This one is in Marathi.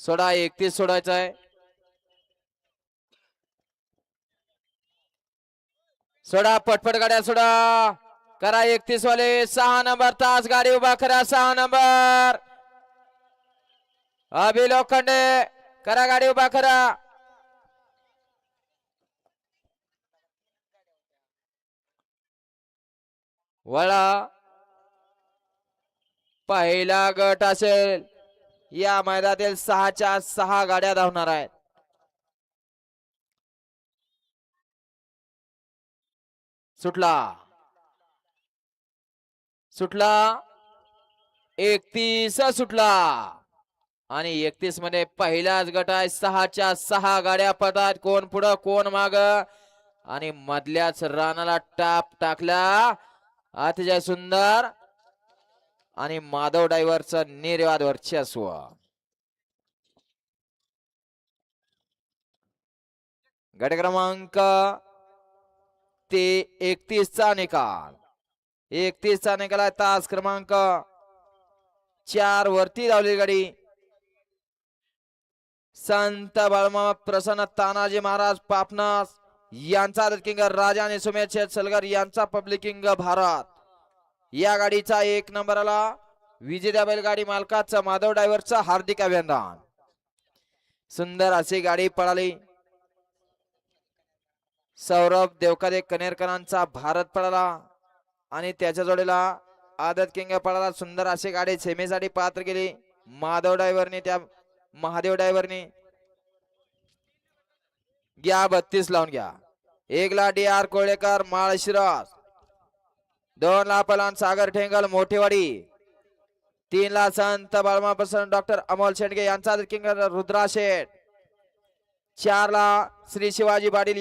सोडा 31 सोडायचा आहे. सोडा पटपट गाड्या सोडा. करा 31 वाले 6 नंबर तास गाडी उभा करा. 6 नंबर अभि लोखंडे करा गाडी उभा करा. वळा पहिला गट असेल. या मैदानातील 6च्या 6 गाड्या धावणार आहेत. सुटला सुटला 31 सुटला आणि 31 मध्ये पहिलाच गट आहे. 6च्या 6 गाड्या पडतात. कोण पुढं कोण माग आणि मधल्याच रानाला टाप टाकला. अतिशय सुंदर आणि माधव ड्रायव्हरचं निर्वाद वर्चस्व. गट क्रमांक 31 चा निकाल. 31 चा निकाल आहे. तास क्रमांक 4 वरती धावलेली गाडी संत बाळमामा प्रसन्न तानाजी महाराज पापनास यांचा किंग राजा आणि सुमेध शेठ सलगर यांचा पब्लिक किंग भारत. या गाडीचा 1 नंबरला विजेत्या बैलगाडी मालकाचा माधव ड्रायव्हरचा हार्दिक अभिनंदन. सुंदर अशी गाडी पळाली. सौरभ देवकादे कनेरकरांचा भारत पळाला आणि त्याच्या जोडीला आदत किंग पळाला. सुंदर अशी गाडी सेमीसाठी पात्र केली माधव ड्रायव्हरने. त्या महादेव ड्रायव्हरने घ्या 32 लावून घ्या. 1 ला DR कोळेकर माळशिरस. 2 ला पलान सागर ठेंगल मोठेवाडी. 3 ला संत बाळमा प्रसन्न डॉक्टर अमोल शेंडगे यांचा किंग रुद्रा शेठ. 4 ला श्री शिवाजी पाटील